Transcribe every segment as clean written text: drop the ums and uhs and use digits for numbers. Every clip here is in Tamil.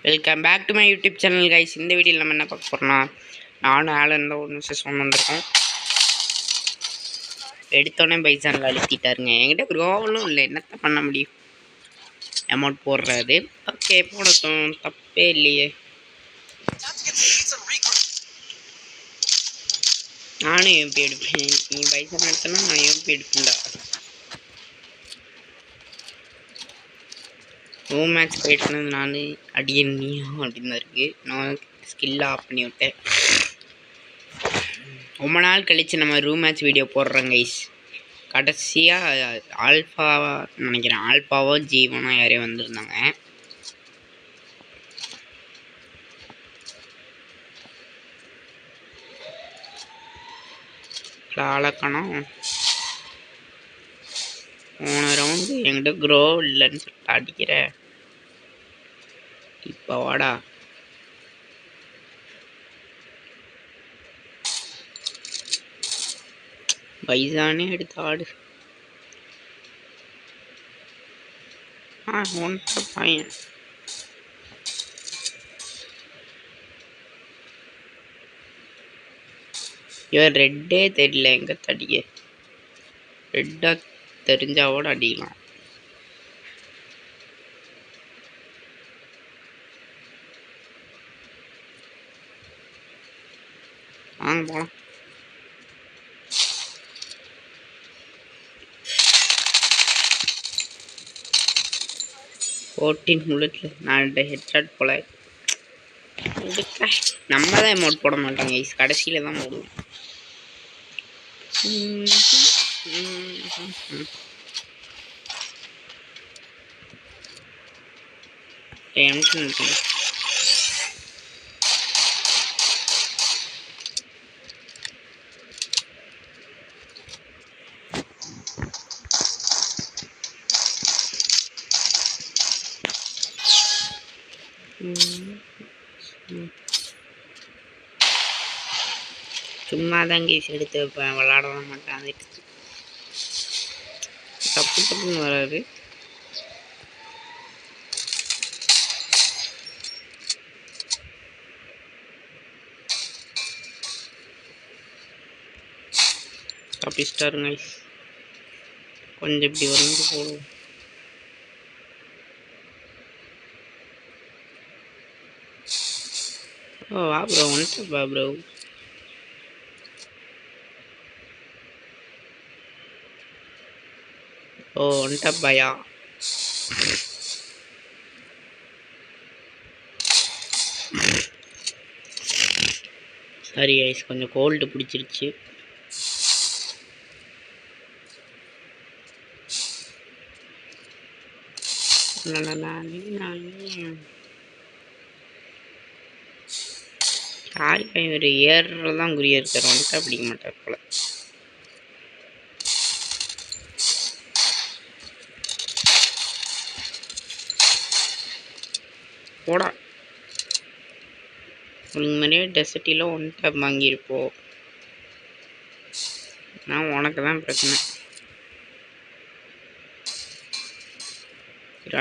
Welcome back to my YouTube channel guys. இந்த வீடியோவில் நம்ம என்ன பார்க்க போகிறோம்னா, நானும் ஆளும் தான் ஒரு நிமிஷம் ஒன்று வந்திருக்கோம். எடுத்தோடனே பைசானில் அழுத்திட்டாருங்க. என்கிட்ட க்ரோவலும் இல்லை, என்னத்த பண்ண முடியும், அமௌண்ட் போடுறாரு. ஓகே போடட்டும், தப்பே இல்லையே. நானும் எம்பி எடுப்பேன். நீ பைசான் எடுத்தனா நான் எம்பி எடுப்பேன்டா. ரூம் மேட்ச் போயிட்டு நான் அடியன் நீயும் அப்படின்னு இருக்கு. நான் ஸ்கில்லாக ஆஃப் பண்ணி விட்டேன். ரொம்ப நாள் கழித்து நம்ம ரூம் மேட்ச் வீடியோ போடுறோம் கைஸ். கடைசியாக ஆல்ஃபாவா நினைக்கிறேன், ஆல்ஃபாவோ ஜீவனோ யாரையும் வந்திருந்தாங்க. ஆளக்கணும் போன ரவுண்டு என்கிட்ட க்ரோ இல்லைன்னு சொல்லிட்டு அடிக்கிற. இப்போ வாடா. பைசானே எடுத்து ஆடு. ஒன்றை பையன் இவன் ரெட்டே தெரியல எங்க தடிக்க. ரெட்டா தெரிஞ்சாவோட அடிக்கலாம். வாங்க போலாம். புல்லட்ல நான் ஹெட்ஷாட் போல எடுக்க. நம்ம தான் அமௌண்ட் போட மாட்டோங்க, கடைசியில தான் போடுவோம். சும்மா தான் கேஸ் எடுத்து வைப்பேன், விளாட மாட்டேன். அது தப்பு தப்புன்னு வராது. தப்பிச்சிட்டாருங்க. கொஞ்சம் இப்படி வந்து போடுவோம். ஓ வா ப்ரோ, வந்துட்டப்பா ப்ரோ. ஓ வந்துட்டப்பாயா. சரி ஐஸ், கொஞ்சம் கோல்டு பிடிச்சிருச்சு. ஒரு ஏறுறதான் குறியா இருக்கார், வந்துட்டா பிடிக்க மாட்டார் போல. போடா, உங்களுக்கு மாதிரியே டெசர்ட்டில் ஒன் டேப் வாங்கியிருப்போம். நான் உனக்கு தான் பிரச்சனை.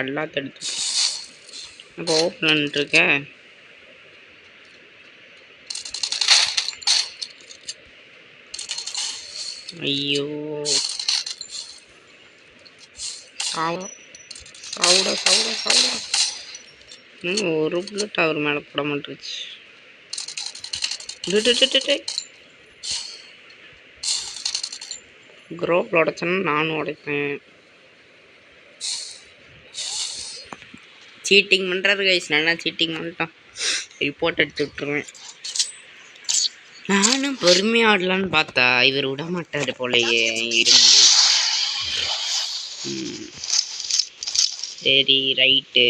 எல்லாத்த எடுத்து இப்போ ஓப்பன் இருக்க. ஐயோ சாவுடா சாவுடா சாவுடா சாவுடா. ஒரு புல்லட் அவர் மேலே போட மாட்டுருச்சு. குரோப்பில் உடைச்சேன்னா நானும் உடைப்பேன். சீட்டிங் பண்ணுறது கைஸ், நல்லா சீட்டிங் பண்ணிட்டோம். ரிப்போர்ட் எடுத்து விட்டுருவேன். நானும் பொறுமையாக ஆடலான்னு பார்த்தா இவர் விட மாட்டார் போலையே. இருங்க சரி ரைட்டு.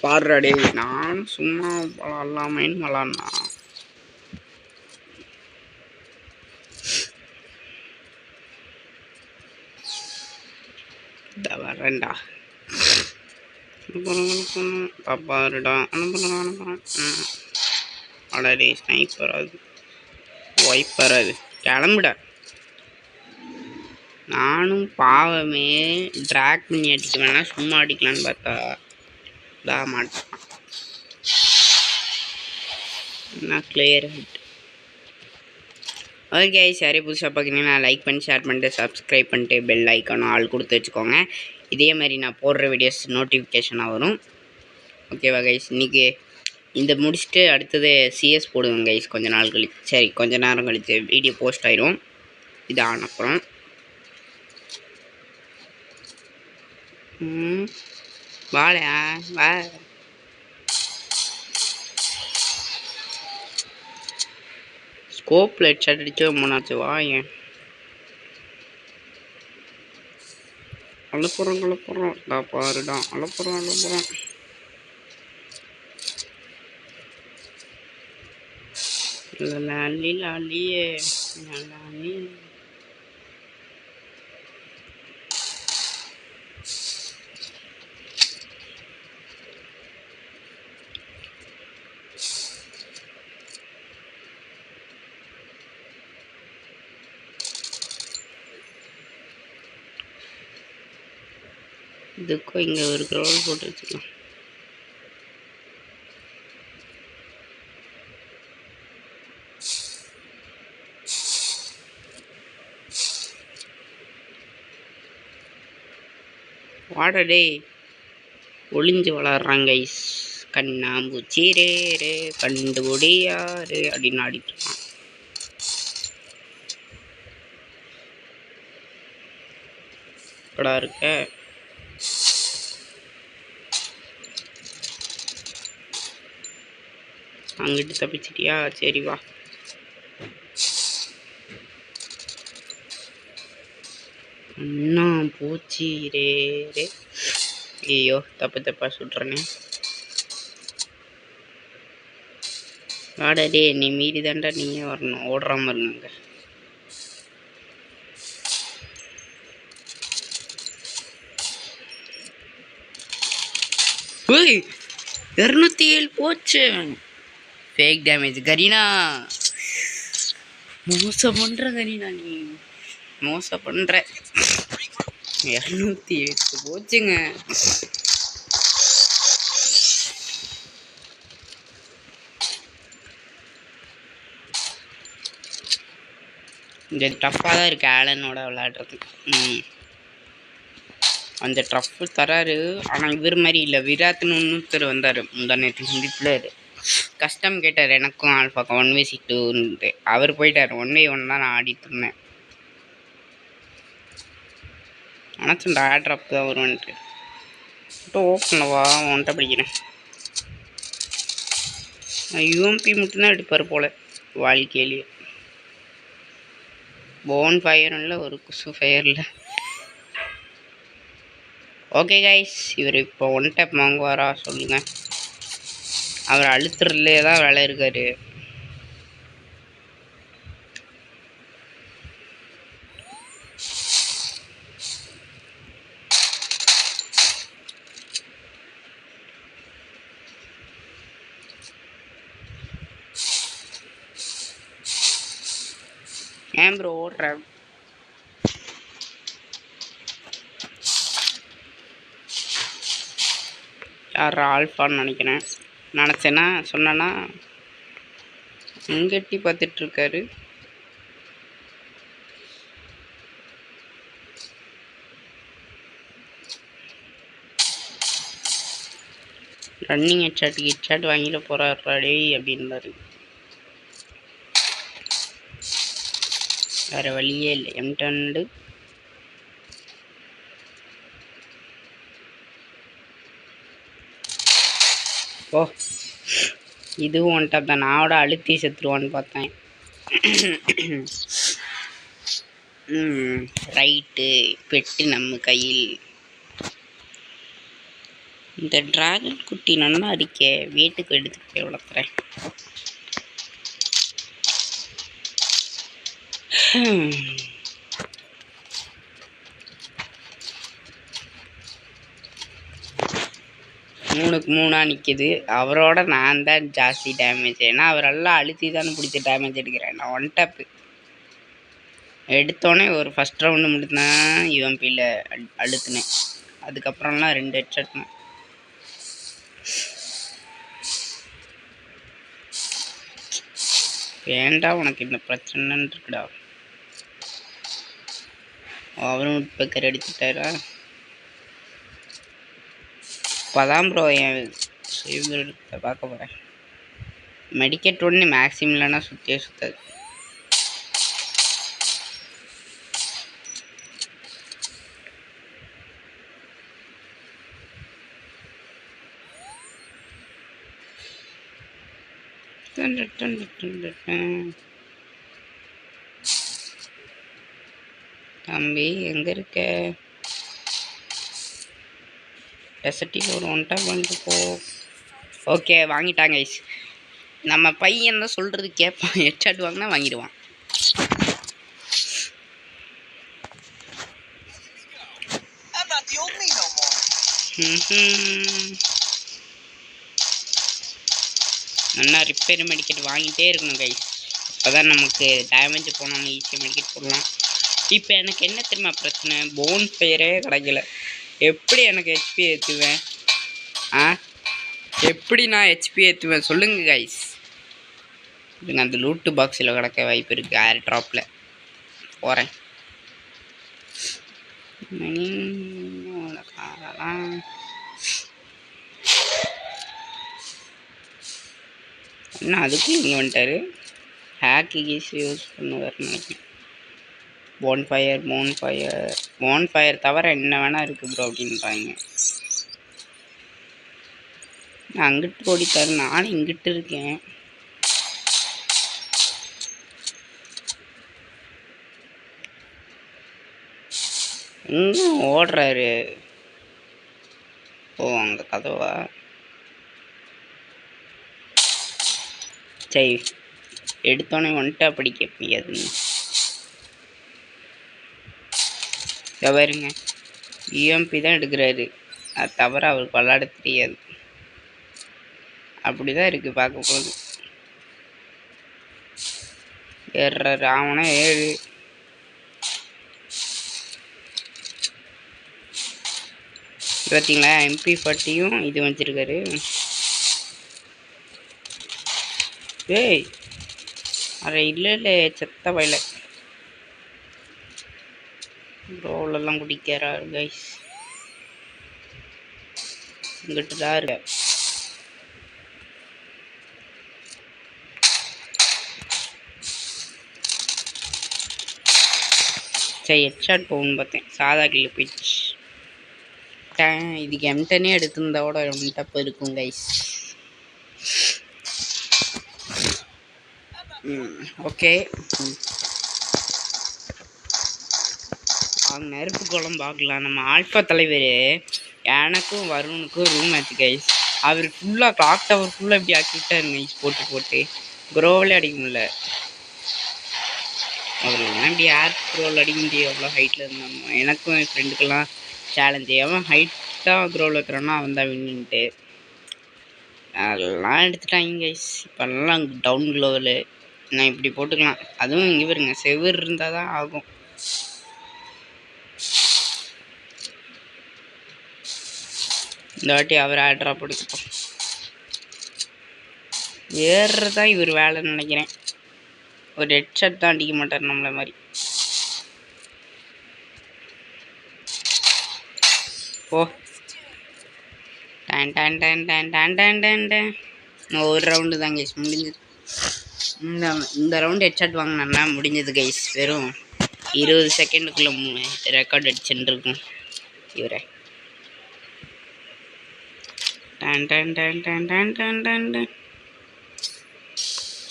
பாடுறாடே, நான் சும்மா விளாட்லாமேன்னு விளாட்னா. வரேன்டா பாப்பாருடா. அனுப்புறேன். அடடே ஸ்னைப்பர், அது ஒய்ப்பர், அது கிளம்புடா. நானும் பாவமே ட்ராக் பண்ணி அடிக்க வேணா சும்மா அடிக்கலான்னு பார்த்தா மாட்டேன். நான் கிளியர் ஹிட். ஓகே சரி, புதுசாக பார்க்குறீங்கன்னா லைக் பண்ணி ஷேர் பண்ணிட்டு சப்ஸ்கிரைப் பண்ணிட்டு பெல் ஐக்கானும் ஆள் கொடுத்து வச்சுக்கோங்க. இதே மாதிரி நான் போடுற வீடியோஸ் நோட்டிஃபிகேஷனாக வரும். ஓகேவா கைஸ்? இன்றைக்கி இந்த முடிச்சுட்டு அடுத்தது சிஎஸ் போடுவேன் கைஸ். கொஞ்ச நாள் கழிச்சு, சரி கொஞ்ச நேரம் கழிச்சு வீடியோ போஸ்ட் ஆயிரும். இது ஆனப்புறம் வாழையா வா. ஸ்கோப்பில் ஹெட்ஷாட் அடிச்சு மூணாச்சு. வா ஏன் அழுப்புறோம் பாருடா. அழுப்புறோம் லாலியே. இதுக்கும் இங்கே ஒரு க்ரௌட் போட்டு வச்சுக்கலாம். வாடடே ஒளிஞ்சு வளர்றாங்க ஐஸ். கண்ணாம்பூச்சி ரே கண்டுபிடியாரு அப்படின்னு ஆடிட்டுருக்கான். இருக்க அங்கிட்டு தப்பிச்சிட்டியா? சரி வா. அண்ணா பூச்சி ரே. ஐயோ தப்பா சுட்றேனே. வாடா நீ மீறி தாண்டா நீயே வரணும். ஓடுறாம இருங்க. ஓய் 207 போச்சு. Fake damage. கரீனா மோசம் பண்ற. கரீனா நீ மோசம் பண்ற. 208 போச்சுங்க. இந்த டஃப்பாக தான் இருக்குது ஆலனோட விளையாடுறதுக்கு. அந்த டஃப்பு தராரு. ஆனால் இவர் மாதிரி இல்லை. விராட்னு இன்னொருத்தர் வந்தார் முந்தானேற்று ஹிந்தி பிளேயர். கஷ்டம் கேட்டார் எனக்கும் ஆல்ஃபாக்கும் 1v2. அவர் போயிட்டார். 1v1 தான் நான் ஆடிட்டு இருந்தேன். நினச்சேன்டா ட்ராப் தான் வருவான்ட்டு. ஓப்பனவா ஒன்ட்ட படிக்கிறேன். யூஎம்பி மட்டும்தான் எடுப்பார் போல் வாழ்க்கையிலேயே. போன் ஃபயர் இல்லை, ஒரு குசு ஃபயர் இல்லை. ஓகே கைஸ், இவர் இப்போ ஒன் டேப் வாங்குவாரா சொல்லுங்கள். அவர் அழுத்துறதுலே தான் வேலை இருக்கார். ஏன் ப்ரோ ஓடுற? யார் ஆல்ஃபான்னு நினைக்கிறேன். நினச்சேன்னா சொன்னேன்னா இங்கட்டி பார்த்துட்ருக்காரு. ரன்னிங் ஹெட்ஷாட் வாங்கிட்டு போகிறாரு அப்படின்னாரு. வேறு வழியே இல்லை. M10 ஓ இதுவும் ஒன் டாப் தான். நான் அழுத்தி செத்துருவான்னு பார்த்தேன். ரைட்டு பெட்டு நம்ம கையில். இந்த டிராகன் குட்டி நல்லா அடிக்க வீட்டுக்கு எடுத்துட்டு போய் வளர்க்குறேன். மூணுக்கு மூணாக நிற்கிது. அவரோட நான் தான் ஜாஸ்தி டேமேஜ். ஏன்னா அவரெல்லாம் அழுத்தி தானே பிடிச்சி டேமேஜ் எடுக்கிறேன். நான் ஒன் டேப்பு எடுத்தோடனே ஒரு ஃபஸ்ட் ரவுண்டு மட்டும்தான் யூஎம்பியில் அழுத்துனேன். அதுக்கப்புறம்லாம் 2 ஹெட்ஷாட்னு. ஏன்டா உனக்கு இந்த பிரச்சனைன்னு இருக்குடா. அவரும் பேக்கர் அடிச்சுட்டாரா. இப்போதான் ப்ரோ என் பார்க்க போகிறேன். மெடிக்கெட் ஒன்று மேக்ஸிமம் இல்லைன்னா சுற்றியே சுற்றாது. தம்பி எங்கே இருக்க? டெசர்ட்டி ஒரு 1 டைம் வாங்கிட்டு போ. ஓகே வாங்கிட்டாங்க ஐஸ். நம்ம பையன் தான் சொல்கிறது கேட்பான். ஹெட்ஷாட் வாங்கினா வாங்கிடுவான். நல்லா ரிப்பேர் மெடிக்கெட் வாங்கிட்டே இருக்கணும் கைஸ். அப்போ தான் நமக்கு டேமேஜ் போனாலும் ஈஸியாக மெடிக்கெட் போடலாம். இப்போ எனக்கு என்ன தெரியுமா பிரச்சனை? போன் ஃபயரே கிடைக்கல. எப்படி எனக்கு ஹெச்பி ஏற்றுவேன்? எப்படி நான் ஹெச்பி ஏற்றுவேன் சொல்லுங்கள் கைஸ். இதுங்க அந்த லூட்டு பாக்ஸில் கிடக்க வாய்ப்பு இருக்குது. ஏர் ட்ராப்பில் போகிறேன். என்ன அதுக்கும் இங்கே வந்துட்டாரு. ஹேக்கு கீஸ் யூஸ் பண்ணுவார்னு நினைக்கிறேன். போன் ஃபயர் தவிர என்ன வேணால் இருக்குது ப்ரோ அப்படின்றாங்க. நான் அங்கிட்டு ஓடித்தாரு. நானும் இங்கிட்டு இருக்கேன். எங்கே ஓடுறாரு? ஓ அங்கே கதவா? சரி எடுத்தோன்னே வந்துட்டா படிக்க முடியாதுங்க. பாருங்க யூஎம்பி தான் எடுக்கிறாரு. அது தவிர அவருக்கு விளாட தெரியாது. அப்படிதான் இருக்குது பார்க்க போகுது. ஏறுறாரு. அவனா 7 பார்த்தீங்களா? MP40யும் இது வச்சிருக்காரு. ஏய் அரை இல்லை செத்த பயில ரோலெல்லாம் குடிக்கிறாரு கைஸ். இங்கிட்டு தான் இருக்க. சரி ஹெட்ஷாட் போகணுன்னு பார்த்தேன். சாதா கில்லு போயிடுச்சு. இதுக்கு M10 எடுத்திருந்தாவோட M10 இருக்கும் கைஸ். ஓகே அவங்க நெருப்பு குளம் பார்க்கலாம். நம்ம ஆல்ஃபா தலைவர் எனக்கும் வருணுக்கும் ரூம் ஆச்சு கைஸ். அவர் ஃபுல்லாக கிளாக் டவர் ஃபுல்லாக இப்படி ஆக்கிட்டாருங்க கைஸ். போட்டு க்ரோவிலே அடிக்க முடியல. அவர்லாம் இப்படி ஏர் க்ரோவில் அடிக்க முடியும். அவ்வளோ ஹைட்டில் இருந்தாங்க. எனக்கும் என் ஃப்ரெண்டுக்கெல்லாம் சேலஞ்சு. அவன் ஹைட்டாக க்ரோவில் இருக்கிறான்னா அவன் தான் வின்னின்ட்டு அதெல்லாம் எடுத்துட்டாங்க கைஸ். இப்போல்லாம் டவுன் க்ளோவில் நான் இப்படி போட்டுக்கலாம். அதுவும் இங்கே பாருங்க செவர் இருந்தால் தான் ஆகும். இந்த வாட்டி அவர் ஆட்ரா போட்டுப்போம். ஏறுறதான் இவர் வேலைன்னு நினைக்கிறேன். ஒரு ஹெட்ஷாட் தான் அடிக்க மாட்டார் நம்மளை மாதிரி. ஓ டன் டன் டன் டன் டன் டன் டன் டன். ஒரு ரவுண்டு தான் கைஸ் முடிஞ்சது. இந்த ரவுண்டு ஹெட்ஷாட் வாங்கினா முடிஞ்சது கைஸ். வெறும் 20 செகண்டுக்குள்ளே ரெக்கார்ட் அடிச்சுட்டு இருக்கும் இவரை. டன் டன் டன் டன் டன் டன் டன் டன்.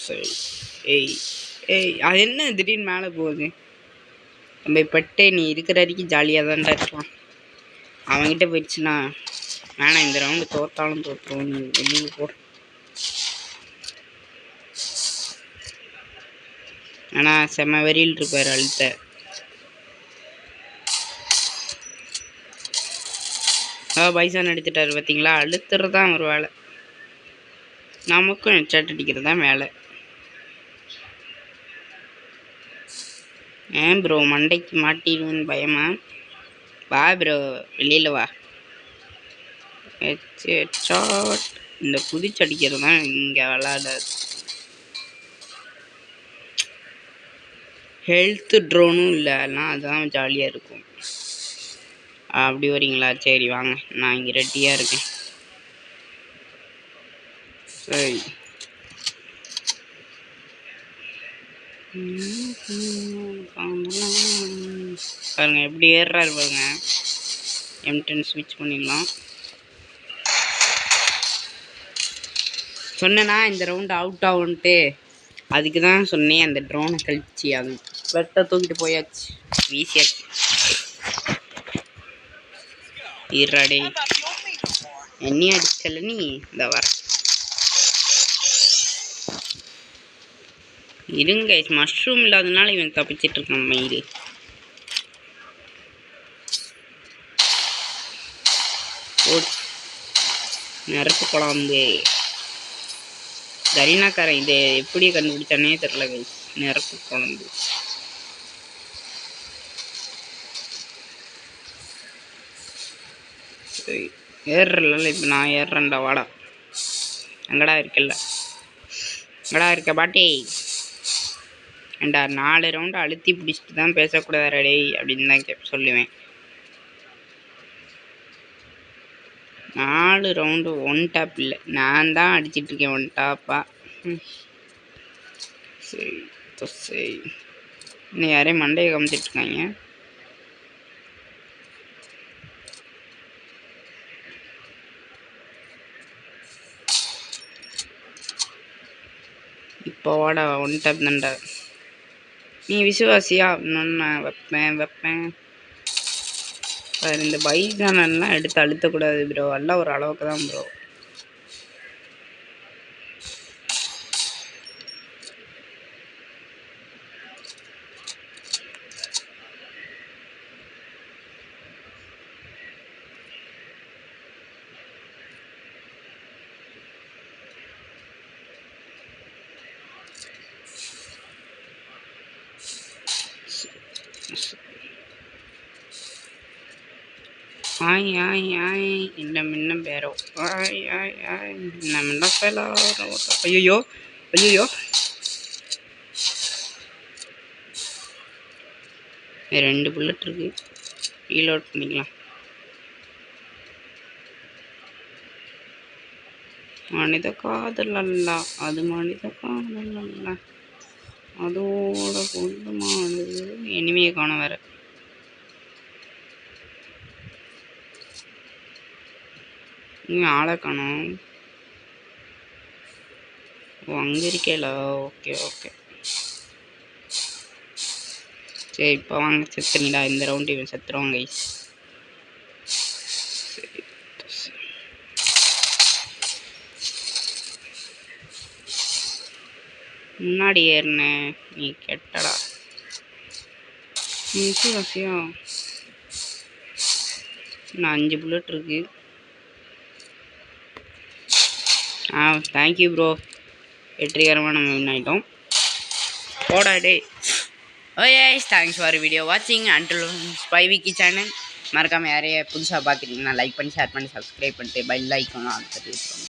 சரி ஏய் அது என்ன திடீர்னு மேலே போகுது? நம்ம பட்டே நீ இருக்கிற வரைக்கும் ஜாலியாக தான்டா இருக்கலாம். அவன்கிட்ட போயிடுச்சுன்னா வேணாம் இந்த ரவுண்டு தோற்றாலும் தோற்றுவோம். நீ வெளியில் போ. ஆனால் செம்ம வெறியில் இருப்பார் அழுத்த. பைசான் எடுத்துட்டார் பார்த்தீங்களா? அழுத்துறது தான் ஒரு வேலை. நமக்கும் ஹெட்ஷாட் அடிக்கிறது தான் வேலை. ஏன் ப்ரோ மண்டைக்கு மாட்டிடுவேன்னு பயமா? வா ப்ரோ வெளியில் வா. ஹெட்ஷாட். இந்த குதிச்சடிக்கிறது தான் இங்கே விளாடாது. ஹெல்த்து ட்ரோனும் இல்லைன்னா அதுதான் ஜாலியாக இருக்கும். அப்படி வரீங்களா? சரி வாங்க, நான் இங்கே ரெடியாக இருக்கேன். சரி பாருங்க எப்படி ஏறுறாரு பாருங்க. M10 ஸ்விட்ச் பண்ணிடலாம். சொன்னேன்னா இந்த ரவுண்டு அவுட் ஆகுன்ட்டு, அதுக்கு தான் சொன்னேன். அந்த ட்ரோனை கழிச்சு அது வெட்ட தூக்கிட்டு போயாச்சு, வீசியாச்சு. ஈராடே என்னையும் அடிச்சல நீ. இந்த வர இருங்க, மஷ்ரூம் இல்லாதனால இவன் தப்பிச்சிட்டு இருக்கான். மயில் நெருப்பு குழம்பு. கரீனாக்காரன் இதை எப்படி கண்டுபிடிச்சானே தெரியல கைஸ். நெருப்பு குழம்பு. ஏறுறல இப்போ நான் ஏறுறேன்டா. வாடா, எங்கடா இருக்கல, எங்கடா இருக்க பாட்டி? ஏண்டா 4 ரவுண்டு அழுத்தி பிடிச்சிட்டு தான் பேசக்கூடாது டேய் அப்படின்னு தான் சொல்லுவேன். 4 ரவுண்டு 1 டாப் இல்லை, நான் தான் அடிச்சிட்டு இருக்கேன் 1 டாப்பா. சரி சரி, இன்னும் யாரையும் மண்டையை காமிச்சிட்டு இருக்காங்க. இப்போ வாடா 1 டாப் தான்டா. நீ விசுவாசியா? நான் வைப்பேன். இந்த பைசானெல்லாம் எடுத்து அழுத்தக்கூடாது ப்ரோ, எல்லாம் ஒரு அளவுக்கு தான் ப்ரோ. இன்னும் பேரோ ஐயோ ஐயோ, 2 புல்லட் இருக்கு, ரீலோட் பண்ணிக்கலாம். மனித காதல் அல்ல அது, மனித காதல் அல்ல அதோட கொண்டுமானது. இனிமையை காண வேற. நீங்கள் ஆளை காணும். அங்கே இருக்கேல. ஓகே சரி, இப்போ வாங்க செத்துறீங்களா? இந்த ரவுண்டு இவன் செத்துருவாங்க கைஸ். முன்னாடி ஏறினேன் நீ கெட்டடா. வசியா இன்னும் 5 புல்லட் இருக்கு. தேங்க்யூ ப்ரோ, வெற்றிகரமாக நம்ம வின் ஆகிட்டோம். போடா டே. ஓகே, தேங்க்ஸ் ஃபார் வீடியோ வாட்சிங் அண்டில் ஸ்பைவிக்கி சேனல். மறக்காமல் யாரையே புதுசாக பார்க்குறீங்கன்னா லைக் பண்ணி, ஷேர் பண்ணி, சப்ஸ்கிரைப் பண்ணிட்டு பெல் ஐக்கான் ஆன் பண்ணி வச்சுக்கோங்க.